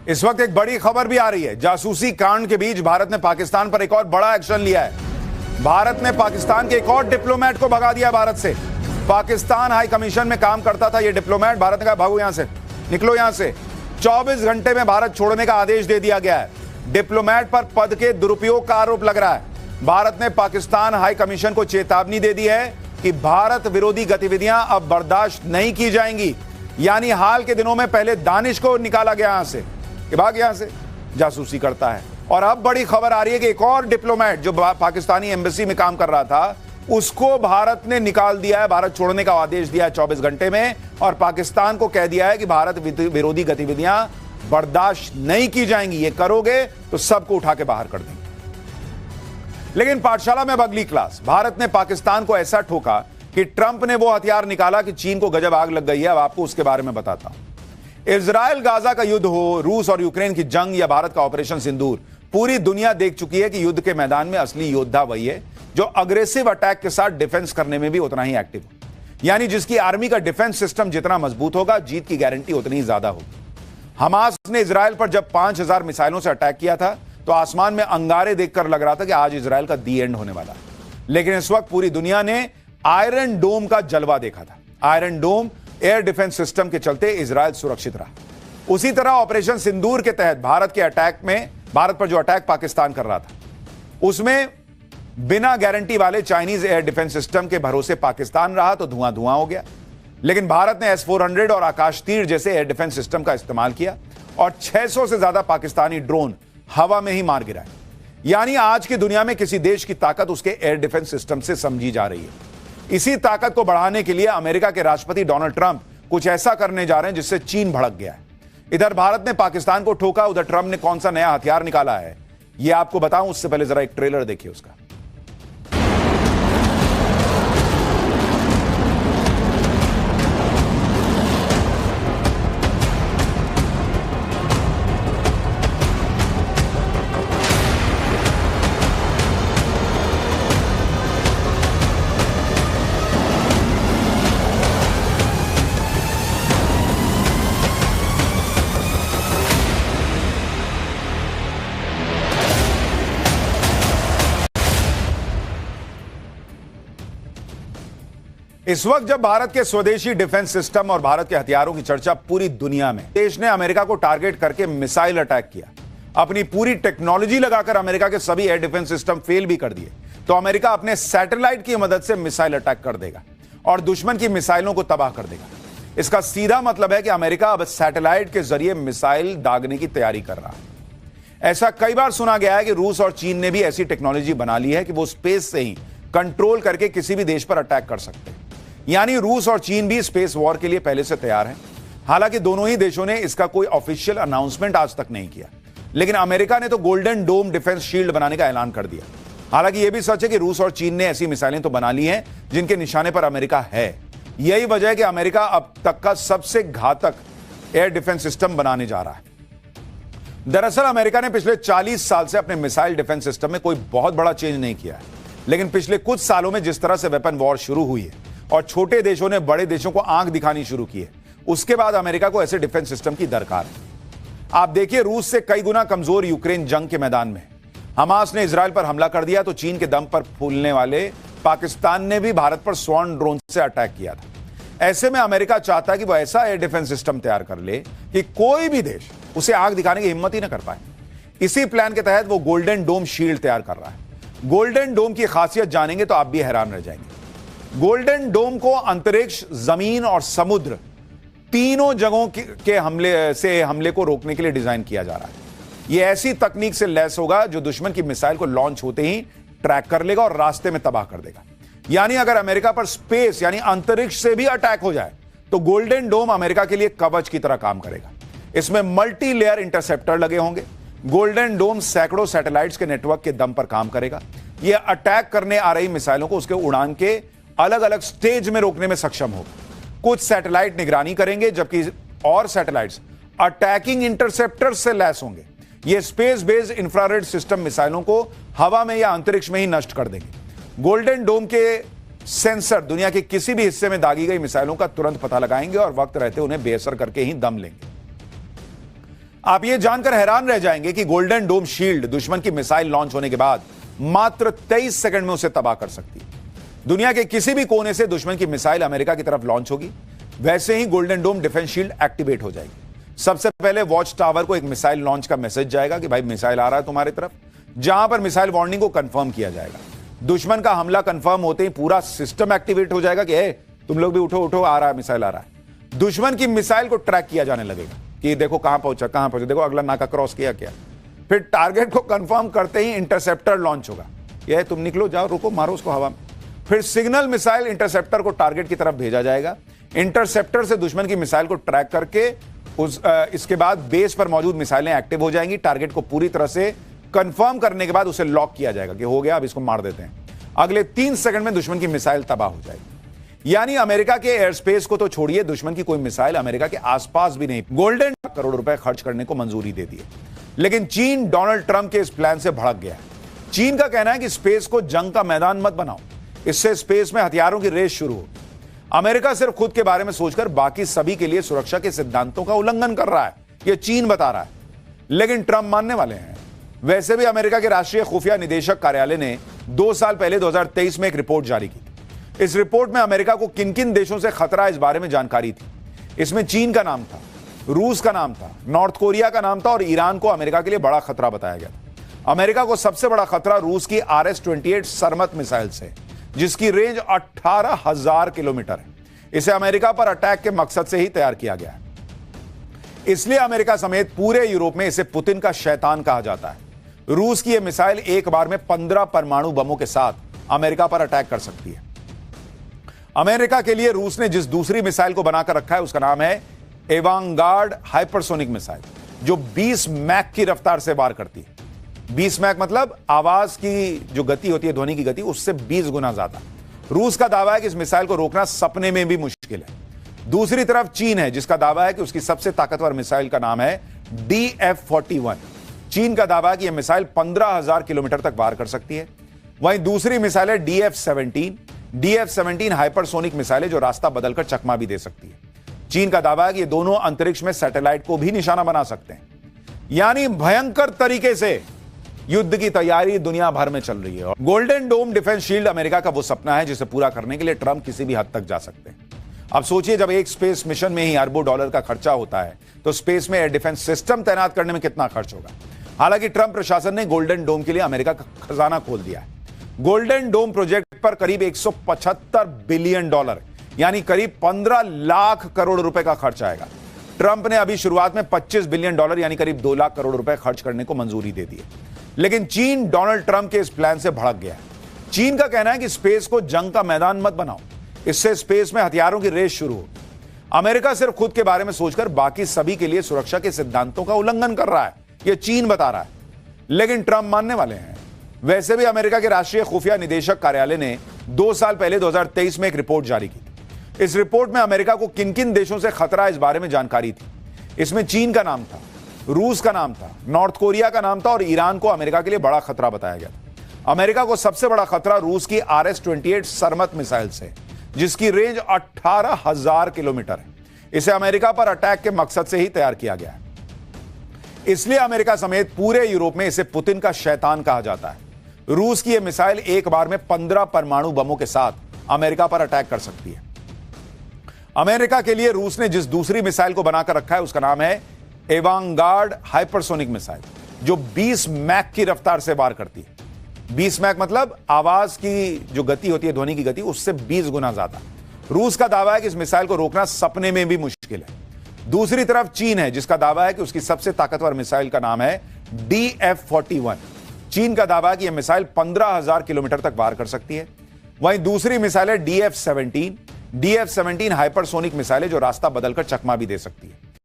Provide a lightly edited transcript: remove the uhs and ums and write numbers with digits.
इस वक्त एक बड़ी खबर भी आ रही है। जासूसी कांड के बीच भारत ने पाकिस्तान पर एक और बड़ा एक्शन लिया है। भारत ने पाकिस्तान के एक और डिप्लोमेट को भगा दिया भारत से। पाकिस्तान हाई कमीशन में काम करता था यह डिप्लोमेट। भारत ने कहा भागो यहां से, निकलो यहां से। 24 घंटे में भारत छोड़ने का आदेश दे दिया गया है। डिप्लोमेट पर पद के दुरुपयोग का आरोप लग रहा है। भारत ने पाकिस्तान हाई कमीशन को चेतावनी दे दी है कि भारत विरोधी गतिविधियां अब बर्दाश्त नहीं की जाएंगी। यानी हाल के दिनों में पहले दानिश को निकाला गया यहां से कि भाग यहां से, जासूसी करता है। और अब बड़ी खबर आ रही है कि एक और डिप्लोमेट जो पाकिस्तानी एम्बेसी में काम कर रहा था, उसको भारत ने निकाल दिया है। भारत छोड़ने का आदेश दिया है 24 घंटे में और पाकिस्तान को कह दिया है कि भारत विरोधी गतिविधियां बर्दाश्त नहीं की जाएंगी। ये करोगे तो सबको उठा के बाहर कर देंगे। लेकिन पाठशाला में अब अगली क्लास। भारत ने पाकिस्तान को ऐसा ठोका कि ट्रंप ने वो हथियार निकाला कि चीन को गजब आग लग गई है। अब आपको उसके बारे में बताता हूं। इजराइल गाजा का युद्ध हो, रूस और यूक्रेन की जंग या भारत का ऑपरेशन सिंदूर, पूरी दुनिया देख चुकी है कि युद्ध के मैदान में असली योद्धा वही है जो अग्रेसिव अटैक के साथ डिफेंस करने में भी उतना ही एक्टिव हो। यानी जिसकी आर्मी का डिफेंस सिस्टम जितना मजबूत होगा, जीत की गारंटी उतनी ही ज्यादा होगी। हमास ने इजराइल पर जब 5000 मिसाइलों से अटैक किया था तो आसमान में अंगारे देखकर लग रहा था कि आज इजराइल का दी एंड होने वाला है। लेकिन इस वक्त पूरी दुनिया ने आयरन डोम का जलवा देखा था। आयरन डोम एयर डिफेंस सिस्टम के चलते इजराइल सुरक्षित रहा। उसी तरह ऑपरेशन सिंदूर के तहत भारत पर जो अटैक पाकिस्तान कर रहा था, उसमें बिना गारंटी वाले चाइनीज एयर डिफेंस सिस्टम के भरोसे पाकिस्तान रहा तो धुआं धुआं हो गया। लेकिन भारत ने S-400 और आकाश तीर जैसे एयर डिफेंस सिस्टम का इस्तेमाल किया और 600 से ज्यादा पाकिस्तानी ड्रोन हवा में ही मार गिराए। यानी आज की दुनिया में किसी देश की ताकत उसके एयर डिफेंस सिस्टम से समझी जा रही है। इसी ताकत को बढ़ाने के लिए अमेरिका के राष्ट्रपति डोनाल्ड ट्रंप कुछ ऐसा करने जा रहे हैं जिससे चीन भड़क गया है। इधर भारत ने पाकिस्तान को ठोका, उधर ट्रंप ने कौन सा नया हथियार निकाला है यह आपको बताऊं, उससे पहले जरा एक ट्रेलर देखिए उसका। इस वक्त जब भारत के स्वदेशी डिफेंस सिस्टम और भारत के हथियारों की चर्चा पूरी दुनिया में, देश ने अमेरिका को टारगेट करके मिसाइल अटैक किया। अपनी पूरी टेक्नोलॉजी लगाकर अमेरिका के सभी एयर डिफेंस सिस्टम फेल भी कर दिए तो अमेरिका अपने सैटेलाइट की मदद से मिसाइल अटैक कर देगा और दुश्मन की मिसाइलों को तबाह कर देगा। इसका सीधा मतलब है कि अमेरिका अब सैटेलाइट के जरिए मिसाइल दागने की तैयारी कर रहा है। ऐसा कई बार सुना गया है कि रूस और चीन ने भी ऐसी टेक्नोलॉजी बना ली है कि वो स्पेस से ही कंट्रोल करके किसी भी देश पर अटैक कर सकते हैं। यानी रूस और चीन भी स्पेस वॉर के लिए पहले से तैयार हैं। हालांकि दोनों ही देशों ने इसका कोई ऑफिशियल अनाउंसमेंट आज तक नहीं किया। लेकिन अमेरिका ने तो गोल्डन डोम डिफेंस शील्ड बनाने का ऐलान कर दिया। हालांकि यह भी सच है कि रूस और चीन ने ऐसी मिसाइलें तो बना ली हैं जिनके निशाने पर अमेरिका है। यही वजह है कि अमेरिका अब तक का सबसे घातक एयर डिफेंस सिस्टम बनाने जा रहा है। दरअसल अमेरिका ने पिछले 40 साल से अपने मिसाइल डिफेंस सिस्टम में कोई बहुत बड़ा चेंज नहीं किया है। लेकिन पिछले कुछ सालों में जिस तरह से वेपन वॉर शुरू हुई है और छोटे देशों ने बड़े देशों को आंख दिखानी शुरू की है, उसके बाद अमेरिका को ऐसे डिफेंस सिस्टम की दरकार है। आप देखिए, रूस से कई गुना कमजोर यूक्रेन जंग के मैदान में। हमास ने इजराइल पर हमला कर दिया तो चीन के दम पर फूलने वाले पाकिस्तान ने भी भारत पर स्वर्ण ड्रोन से अटैक किया था। ऐसे में अमेरिका चाहता है कि वो ऐसा एयर डिफेंस सिस्टम तैयार कर ले कि कोई भी देश उसे आंख दिखाने की हिम्मत ही ना कर पाए। इसी प्लान के तहत वो गोल्डन डोम शील्ड तैयार कर रहा है। गोल्डन डोम की खासियत जानेंगे तो आप भी हैरान रह जाएंगे। गोल्डन डोम को अंतरिक्ष, जमीन और समुद्र तीनों जगहों के हमले को रोकने के लिए डिजाइन किया जा रहा है। यह ऐसी तकनीक से लैस होगा जो दुश्मन की मिसाइल को लॉन्च होते ही ट्रैक कर लेगा और रास्ते में तबाह कर देगा। यानी अगर अमेरिका पर स्पेस यानी अंतरिक्ष से भी अटैक हो जाए तो गोल्डन डोम अमेरिका के लिए कवच की तरह काम करेगा। इसमें मल्टी लेयर इंटरसेप्टर लगे होंगे। गोल्डन डोम सैकड़ों सैटेलाइट्स के नेटवर्क के दम पर काम करेगा। यह अटैक करने आ रही मिसाइलों को उसके उड़ान के अलग अलग स्टेज में रोकने में सक्षम होगा। कुछ सैटेलाइट निगरानी करेंगे जबकि और सैटेलाइट्स अटैकिंग इंटरसेप्टर से लैस होंगे। ये स्पेस बेस्ड इंफ्रारेड सिस्टम मिसाइलों को हवा में या अंतरिक्ष में ही नष्ट कर देंगे। गोल्डन डोम के सेंसर दुनिया के किसी भी हिस्से में दागी गई मिसाइलों का तुरंत पता लगाएंगे और वक्त रहते उन्हें बेअसर करके ही दम लेंगे। आप यह जानकर हैरान रह जाएंगे कि गोल्डन डोम शील्ड दुश्मन की मिसाइल लॉन्च होने के बाद मात्र 23 सेकंड में उसे तबाह कर सकती है। दुनिया के किसी भी कोने से दुश्मन की मिसाइल अमेरिका की तरफ लॉन्च होगी, वैसे ही गोल्डन डोम डिफेंस शील्ड एक्टिवेट हो जाएगी। सबसे पहले वॉच टावर को एक मिसाइल लॉन्च का मैसेज जाएगा कि भाई मिसाइल आ रहा है तुम्हारी तरफ, जहां पर मिसाइल वार्निंग को कंफर्म किया जाएगा। दुश्मन का हमला कंफर्म होते ही पूरा सिस्टम एक्टिवेट हो जाएगा कि तुम लोग भी उठो उठो, आ रहा है, मिसाइल आ रहा है। दुश्मन की मिसाइल को ट्रैक किया जाने लगेगा कि देखो कहां पहुंचा, देखो अगला नाका क्रॉस किया क्या। फिर टारगेट को कंफर्म करते ही इंटरसेप्टर लॉन्च होगा, यह तुम निकलो, जाओ, रुको, मारो उसको हवा में। फिर सिग्नल मिसाइल इंटरसेप्टर को टारगेट की तरफ भेजा जाएगा। इंटरसेप्टर से दुश्मन की मिसाइल को ट्रैक करके इसके बाद बेस पर मौजूद मिसाइलें एक्टिव हो जाएंगी। टारगेट को पूरी तरह से कंफर्म करने के बाद उसे लॉक किया जाएगा कि हो गया, अब इसको मार देते हैं। अगले 3 सेकंड में दुश्मन की मिसाइल तबाह हो जाएगी। यानी अमेरिका के एयर स्पेस को तो छोड़िए, दुश्मन की कोई मिसाइल अमेरिका के आसपास भी नहीं। गोल्डन करोड़ रुपए खर्च करने को मंजूरी दे दी है। लेकिन चीन डोनाल्ड ट्रंप के इस प्लान से भड़क गया है। चीन का कहना है कि स्पेस को जंग का मैदान मत बनाओ, इससे स्पेस में हथियारों की रेस शुरू हो। अमेरिका सिर्फ खुद के बारे में सोचकर बाकी सभी के लिए सुरक्षा के सिद्धांतों का उल्लंघन कर रहा है, यह चीन बता रहा है। लेकिन ट्रंप मानने वाले हैं। वैसे भी अमेरिका के राष्ट्रीय खुफिया निदेशक कार्यालय ने 2 साल पहले 2023 में एक रिपोर्ट जारी की थी। इस रिपोर्ट में अमेरिका को किन किन देशों से खतरा इस बारे में जानकारी थी। इसमें चीन का नाम था, रूस का नाम था, नॉर्थ कोरिया का नाम था और ईरान को अमेरिका के लिए बड़ा खतरा बताया गया था। अमेरिका को सबसे बड़ा खतरा रूस की RS-28 सरमत मिसाइल से, जिसकी रेंज 18,000 किलोमीटर है। इसे अमेरिका पर अटैक के मकसद से ही तैयार किया गया है। इसलिए अमेरिका समेत पूरे यूरोप में इसे पुतिन का शैतान कहा जाता है। रूस की यह मिसाइल एक बार में 15 परमाणु बमों के साथ अमेरिका पर अटैक कर सकती है। अमेरिका के लिए रूस ने जिस दूसरी मिसाइल को बनाकर रखा है उसका नाम है एवांगार्ड हाइपरसोनिक मिसाइल, जो 20 मैक की रफ्तार से वार करती है। 20 मैक मतलब आवाज की जो गति होती है, ध्वनि की गति, उससे 20 गुना ज्यादा। रूस का दावा है कि इस मिसाइल को रोकना सपने में भी मुश्किल है। दूसरी तरफ चीन है, जिसका दावा है कि उसकी सबसे ताकतवर मिसाइल का नाम है DF-41। चीन का दावा है कि यह मिसाइल 15,000 किलोमीटर तक वार कर सकती है। वहीं दूसरी मिसाइल है DF-17। DF-17 हाइपरसोनिक मिसाइल है जो रास्ता बदलकर चकमा भी दे सकती है। चीन का दावा है कि ये दोनों अंतरिक्ष में सैटेलाइट को भी निशाना बना सकते हैं। यानी भयंकर तरीके से युद्ध की तैयारी दुनिया भर में चल रही है। गोल्डन डोम डिफेंस शील्ड अमेरिका का वो सपना है जिसे पूरा करने के लिए ट्रंप किसी भी हद तक जा सकते हैं। अब सोचिए, जब एक स्पेस मिशन में ही अरबों डॉलर का खर्चा होता है, तो स्पेस में एयर डिफेंस सिस्टम तैनात करने में कितना खर्च होगा। हालांकि ट्रंप प्रशासन ने गोल्डन डोम के लिए अमेरिका का खजाना खोल दिया है। गोल्डन डोम प्रोजेक्ट पर करीब $175 बिलियन यानी करीब 15 लाख करोड़ रुपए का खर्च आएगा। ट्रंप ने अभी शुरुआत में $25 बिलियन यानी करीब 2 लाख करोड़ रुपए खर्च करने को मंजूरी दे दी है। लेकिन चीन डोनाल्ड ट्रंप के इस प्लान से भड़क गया है। चीन का कहना है कि स्पेस को जंग का मैदान मत बनाओ, इससे स्पेस में हथियारों की रेस शुरू हो। अमेरिका सिर्फ खुद के बारे में सोचकर बाकी सभी के लिए सुरक्षा के सिद्धांतों का उल्लंघन कर रहा है, यह चीन बता रहा है। लेकिन ट्रंप मानने वाले हैं। वैसे भी अमेरिका के राष्ट्रीय खुफिया निदेशक कार्यालय ने 2 साल पहले 2023 में एक रिपोर्ट जारी की थी। इस रिपोर्ट में अमेरिका को किन किन देशों से खतरा इस बारे में जानकारी थी। इसमें चीन का नाम था, रूस का नाम था, नॉर्थ कोरिया का नाम था और ईरान को अमेरिका के लिए बड़ा खतरा बताया गया था। अमेरिका को सबसे बड़ा खतरा रूस की RS-28 सरमत मिसाइल से, जिसकी रेंज 18,000 किलोमीटर है। इसे अमेरिका पर अटैक के मकसद से ही तैयार किया गया है। इसलिए अमेरिका समेत पूरे यूरोप में इसे पुतिन का शैतान कहा जाता है। रूस की यह मिसाइल एक बार में 15 परमाणु बमों के साथ अमेरिका पर अटैक कर सकती है। अमेरिका के लिए रूस ने जिस दूसरी मिसाइल को बनाकर रखा है उसका नाम है एवांगार्ड हाइपरसोनिक मिसाइल, जो 20 मैक की रफ्तार से वार करती है। 20 मैक मतलब आवाज की जो गति होती है, ध्वनि की गति, उससे 20 गुना ज्यादा। रूस का दावा है कि इस मिसाइल को रोकना सपने में भी मुश्किल है। दूसरी तरफ चीन है, जिसका दावा है कि उसकी सबसे ताकतवर मिसाइल का नाम है DF-41। चीन का दावा है कि यह मिसाइल 15,000 किलोमीटर तक वार कर सकती है। वहीं दूसरी मिसाइल है DF-17। DF-17 हाइपरसोनिक मिसाइल है जो रास्ता बदलकर चकमा भी दे सकती है।